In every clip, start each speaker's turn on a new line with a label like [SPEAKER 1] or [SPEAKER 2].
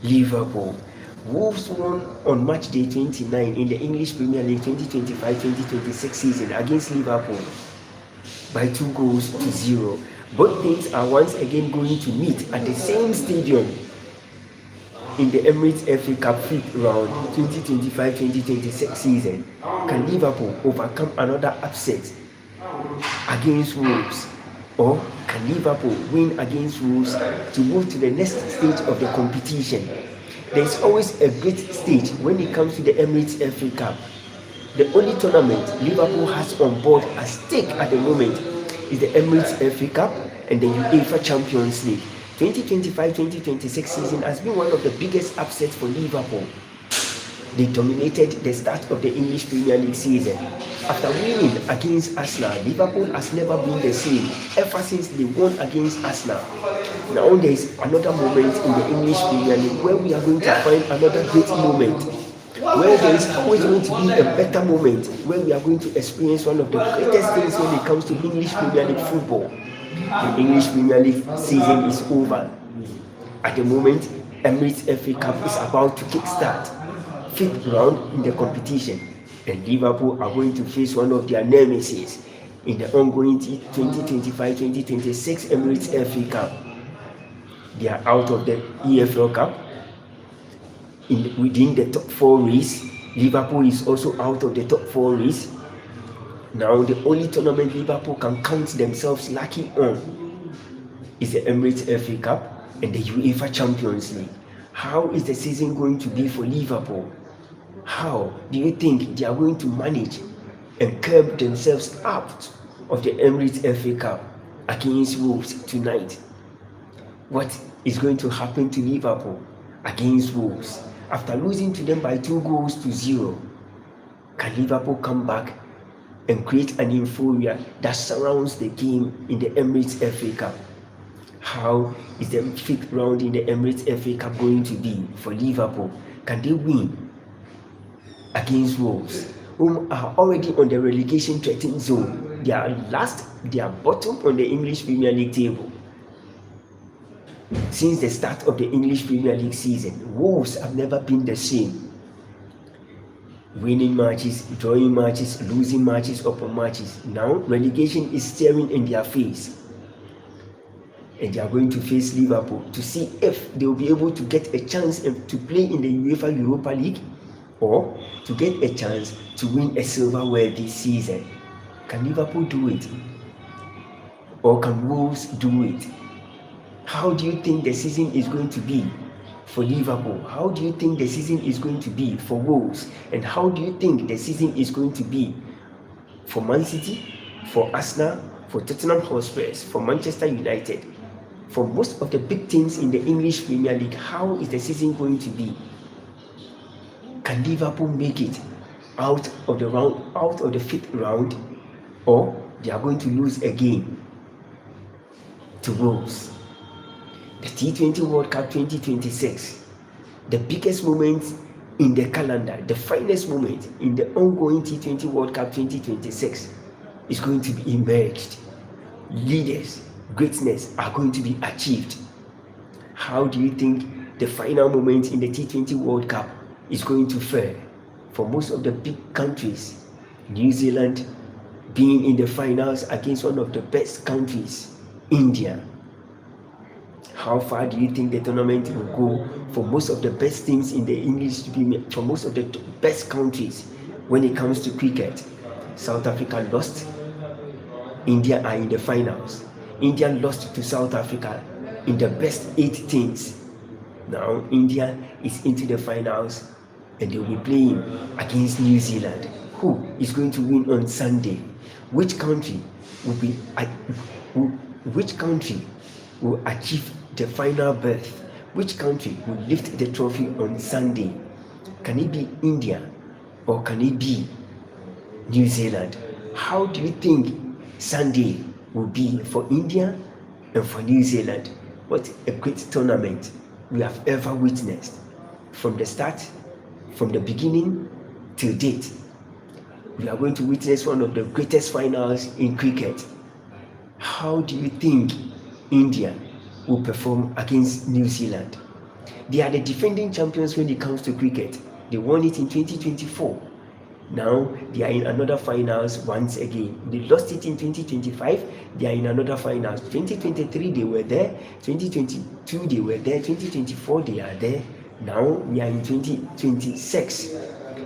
[SPEAKER 1] Liverpool. Wolves won on match day 29 in the English Premier League 2025-2026 season against Liverpool by 2 goals to 0. Both teams are once again going to meet at the same stadium in the Emirates FA Cup fifth round 2025-2026 season. Can Liverpool overcome another upset against Wolves? Or can Liverpool win against Wolves to move to the next stage of the competition? There's always a great stage when it comes to the Emirates FA Cup. The only tournament Liverpool has on board at stake at the moment is the Emirates FA Cup and the UEFA Champions League. 2025-2026 season has been one of the biggest upsets for Liverpool. They dominated the start of the English Premier League season. After winning against Arsenal, Liverpool has never been the same ever since they won against Arsenal. Now there is another moment in the English Premier League where we are going to find another great moment, where there is always going to be a better moment, where we are going to experience one of the greatest things when it comes to English Premier League football. The English Premier League season is over. At the moment, Emirates FA Cup is about to kickstart. Fifth round in the competition, and Liverpool are going to face one of their nemesis in the ongoing 2025-2026 Emirates FA Cup. They are out of the EFL Cup. Within the top 4 race, Liverpool is also out of the top 4 race. Now the only tournament Liverpool can count themselves lucky on is the Emirates FA Cup and the UEFA Champions League. How is the season going to be for Liverpool? How do you think they are going to manage and curb themselves out of the Emirates FA Cup against Wolves tonight? What is going to happen to Liverpool against Wolves after losing to them by 2 goals to 0? Can Liverpool come back and create an euphoria that surrounds the game in the Emirates FA Cup? How is the fifth round in the Emirates FA Cup going to be for Liverpool? Can they win against Wolves, whom are already on the relegation threatened zone? They are bottom on the English Premier League table. Since the start of the English Premier League season, Wolves have never been the same. Winning matches, drawing matches, losing matches upon matches. Now relegation is staring in their face, and they are going to face Liverpool to see if they will be able to get a chance to play in the UEFA Europa League, or to get a chance to win a silverware this season. Can Liverpool do it? Or can Wolves do it? How do you think the season is going to be for Liverpool? How do you think the season is going to be for Wolves? And how do you think the season is going to be for Man City, for Arsenal, for Tottenham Hotspur, for Manchester United, for most of the big teams in the English Premier League? How is the season going to be? Can Liverpool make it out of the fifth round, or they are going to lose again to Wolves? The T20 World Cup 2026, the biggest moment in the calendar, the finest moment in the ongoing T20 World Cup 2026 is going to be emerged. Leaders, greatness are going to be achieved. How do you think the final moment in the T20 World Cup is going to fare for most of the big countries? New Zealand being in the finals against one of the best countries, India. How far do you think the tournament will go for most of the best teams in the English Premier, for most of the best countries when it comes to cricket? South Africa lost. India are in the finals. India lost to South Africa in the best 8 teams. Now India is into the finals, and they will be playing against New Zealand. Who is going to win on Sunday? Which country will achieve the final berth? Which country will lift the trophy on Sunday? Can it be India, or can it be New Zealand? How do you think Sunday will be for India and for New Zealand? What a great tournament we have ever witnessed, from the start, from the beginning till date. We are going to witness one of the greatest finals in cricket. How do you think India will perform against New Zealand? They are the defending champions when it comes to cricket. They won it in 2024. Now they are in another finals once again. They lost it in 2025. They are in another finals. 2023 they were there. 2022 they were there. 2024 they are there. Now we are in 2026.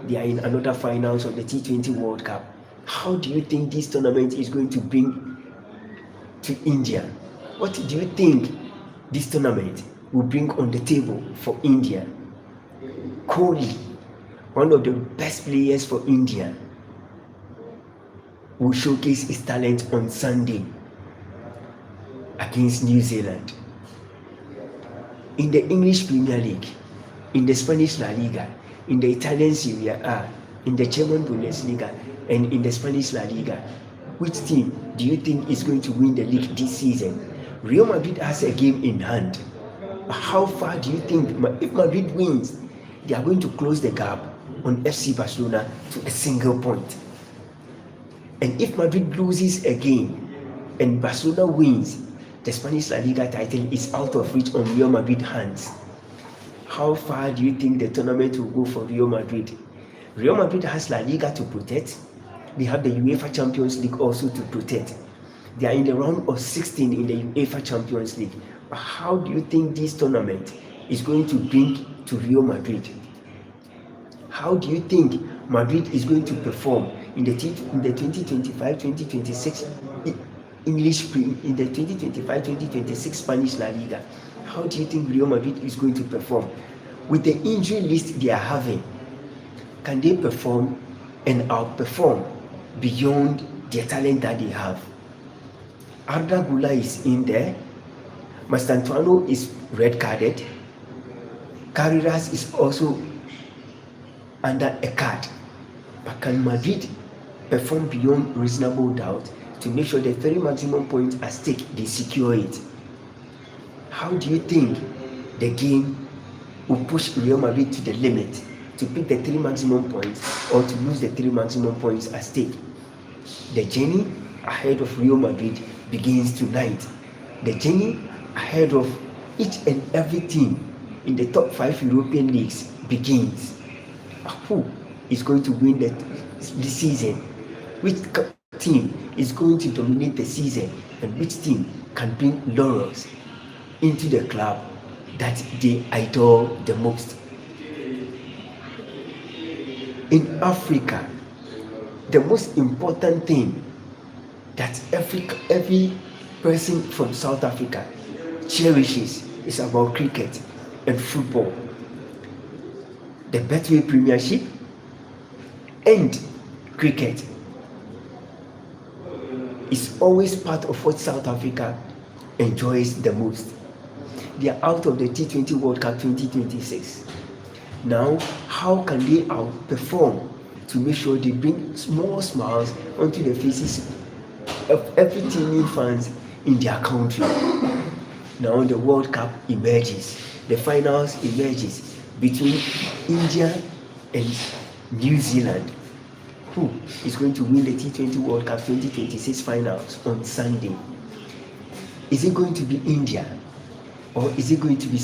[SPEAKER 1] They are in another finals of the T20 World Cup. How do you think this tournament is going to bring to India? What do you think this tournament will bring on the table for India? Kohli, one of the best players for India, will showcase his talent on Sunday against New Zealand. In the English Premier League, in the Spanish La Liga, in the Italian Serie A, in the German Bundesliga, and in the Spanish La Liga, which team do you think is going to win the league this season? Real Madrid has a game in hand. How far do you think, if Madrid wins, they are going to close the gap on FC Barcelona to a single point? And if Madrid loses again and Barcelona wins, the Spanish La Liga title is out of reach on Real Madrid hands. How far do you think the tournament will go for Real Madrid? Real Madrid has La Liga to protect. They have the UEFA Champions League also to protect. They are in the round of 16 in the UEFA Champions League. But how do you think this tournament is going to bring to Real Madrid? How do you think Madrid is going to perform in the 2025-2026 English in the 2025-2026 Spanish La Liga? How do you think Real Madrid is going to perform? With the injury list they are having, can they perform and outperform beyond their talent that they have? Arda Güler is in there. Mastantuano is red carded. Carreras is also under a card. But can Madrid perform beyond reasonable doubt to make sure the 3 maximum points at stake, they secure it? How do you think the game will push Real Madrid to the limit to pick the 3 maximum points or to lose the 3 maximum points at stake? The journey ahead of Real Madrid begins tonight. The journey ahead of each and every team in the top 5 European leagues begins. Who is going to win the season? Which team is going to dominate the season? And which team can bring laurels into the club that they idol the most? In Africa, the most important thing that every person from South Africa cherishes is about cricket and football. The Betway Premiership and cricket is always part of what South Africa enjoys the most. They are out of the T20 World Cup 2026. Now, how can they outperform to make sure they bring small smiles onto the faces of every teaming fans in their country? Now the World Cup emerges, the finals emerges between India and New Zealand. Who is going to win the T20 World Cup 2026 finals on Sunday? Is it going to be India, or is it going to be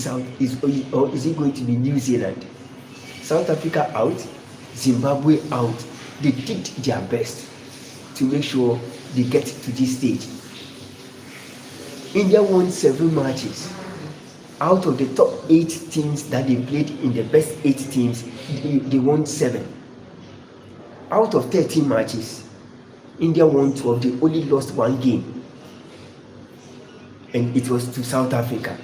[SPEAKER 1] or is it going to be New Zealand? South Africa out, Zimbabwe out. They did their best to make sure they get to this stage. India won 7 matches. Out of the top 8 teams that they played in the best 8 teams, they won 7. Out of 13 matches, India won 12. They only lost 1 game, and it was to South Africa.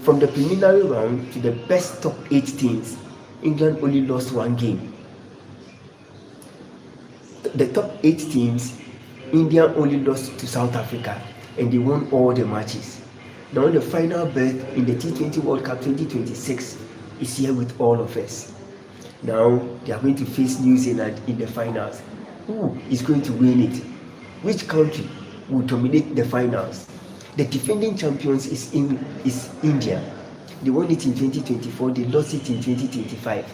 [SPEAKER 1] From the preliminary round to the best top 8 teams, England only lost 1 game. The top 8 teams, India only lost to South Africa, and they won all the matches. Now the final berth in the T20 World Cup 2026 is here with all of us. Now they are going to face New Zealand in the finals. Who is going to win it? Which country will dominate the finals? The defending champions is India. They won it in 2024, they lost it in 2025.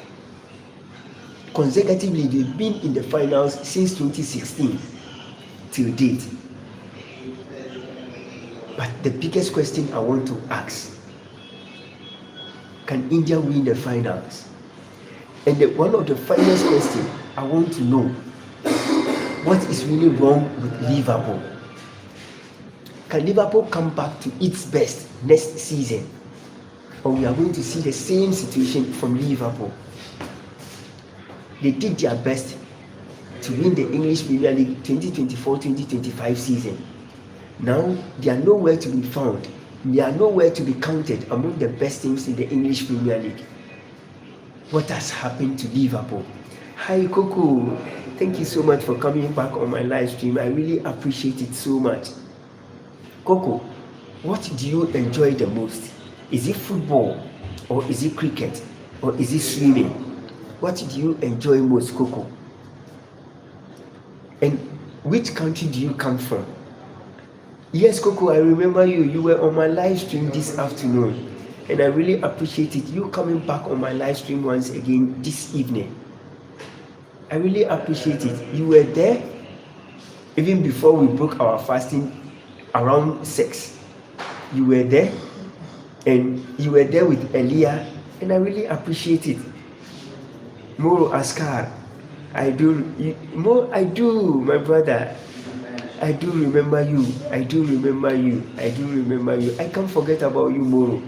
[SPEAKER 1] Consecutively, they've been in the finals since 2016 till date. But the biggest question I want to ask, can India win the finals? And one of the finest questions I want to know, what is really wrong with Liverpool? Can Liverpool come back to its best next season? Or we are going to see the same situation from Liverpool? They did their best to win the English Premier League 2024-2025 season. Now they are nowhere to be found. They are nowhere to be counted among the best teams in the English Premier League. What has happened to Liverpool? Hi Coco, thank you so much for coming back on my live stream. I really appreciate it so much. Coco, what do you enjoy the most? Is it football, or is it cricket, or is it swimming? What do you enjoy most, Coco? And which country do you come from? Yes, Coco, I remember you. You were on my live stream this afternoon, and I really appreciated you coming back on my live stream once again this evening. I really appreciate it. You were there even before we broke our fasting around 6. You were there, and you were there with Elia, and I really appreciate it. Moro Askar, I do, my brother. I do remember you. I can't forget about you, Moro.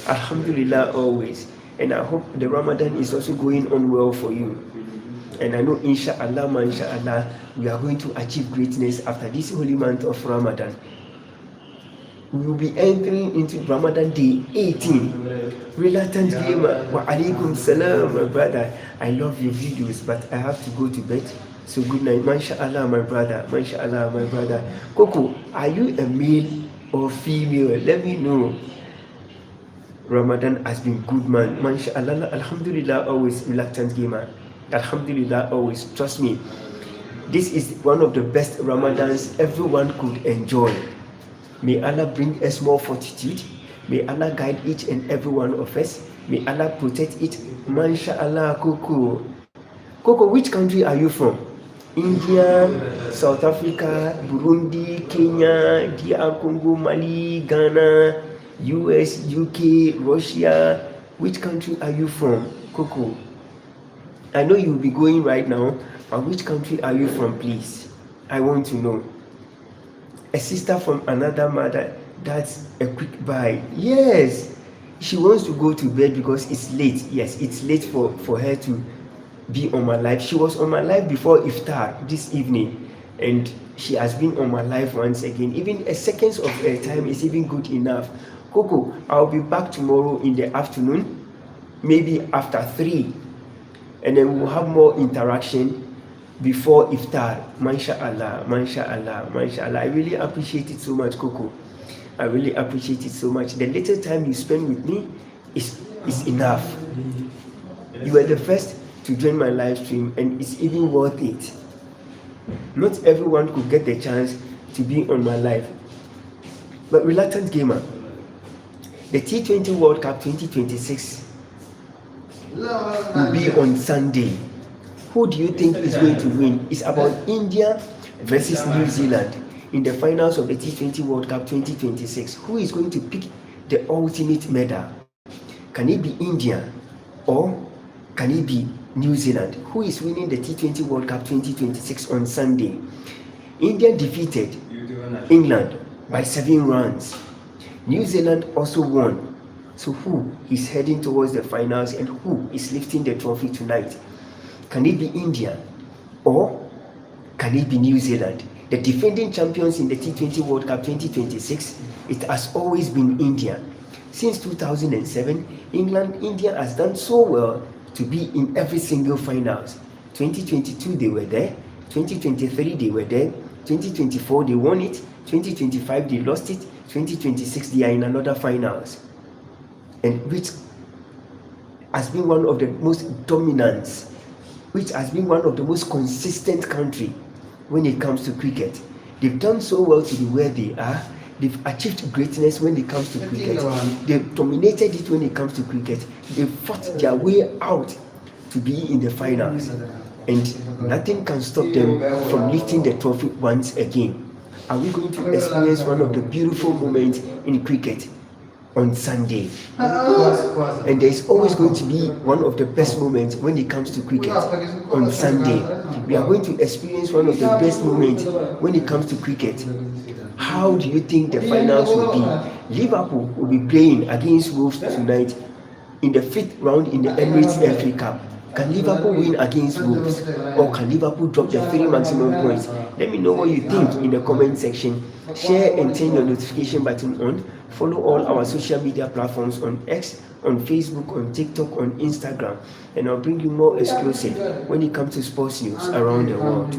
[SPEAKER 1] Alhamdulillah, always. And I hope the Ramadan is also going on well for you. And I know, inshallah, we are going to achieve greatness after this holy month of Ramadan. We will be entering into Ramadan day 18. Reluctant gamer, wa alaikum salam, my brother. I love your videos, but I have to go to bed. So good night, mashallah, my brother. Mashallah, my brother. Coco, are you a male or female? Let me know. Ramadan has been good, man. Mashallah, alhamdulillah, always reluctant gamer. Alhamdulillah, always. Trust me, this is one of the best Ramadans everyone could enjoy. May Allah bring us more fortitude. May Allah guide each and every one of us. May Allah protect it. Mashallah, Coco. Coco, which country are you from? India, South Africa, Burundi, Kenya, DR Congo, Mali, Ghana, US, UK, Russia. Which country are you from, Coco? I know you'll be going right now, but which country are you from, please? I want to know. A sister from another mother, that's a quick buy. Yes, she wants to go to bed because it's late. Yes, it's late for her to be on my live. She was on my live before iftar this evening, and she has been on my live once again. Even a seconds of her time is even good enough. Coco, I'll be back tomorrow in the afternoon, maybe after 3, and then we'll have more interaction before iftar. Mashallah, mashallah, mashallah. I really appreciate it so much, Coco. I really appreciate it so much. The little time you spend with me is enough. You were the first to join my live stream, and it's even worth it. Not everyone could get the chance to be on my live. But reluctant gamer, the T20 World Cup 2026 will be on Sunday. Who do you think is going to win? It's about India versus New Zealand in the finals of the T20 World Cup 2026. Who is going to pick the ultimate medal? Can it be India, or can it be New Zealand? Who is winning the T20 World Cup 2026 on Sunday? India defeated England by 7 runs. New Zealand also won. So who is heading towards the finals, and who is lifting the trophy tonight? Can it be India, or can it be New Zealand? The defending champions in the T20 World Cup 2026, it has always been India. Since 2007, India has done so well to be in every single finals. 2022 they were there, 2023 they were there, 2024 they won it, 2025 they lost it, 2026 they are in another finals. And which has been one of the most dominant, which has been one of the most consistent country when it comes to cricket. They've done so well to be where they are. They've achieved greatness when it comes to cricket. They've dominated it when it comes to cricket. They've fought their way out to be in the finals. And nothing can stop them from lifting the trophy once again. Are we going to experience one of the beautiful moments in cricket? on Sunday. And there's always going to be one of the best moments when it comes to cricket on Sunday. We are going to experience one of the best moments when it comes to cricket. How do you think the finals will be? Liverpool will be playing against Wolves tonight in the 5th round in the Emirates FA Cup. Can Liverpool win against Wolves, or can Liverpool drop the 3 maximum points? Let me know what you think in the comment section. Share and turn your notification button on. Follow all our social media platforms on X, on Facebook, on TikTok, on Instagram, and I'll bring you more exclusive when it comes to sports news around the world.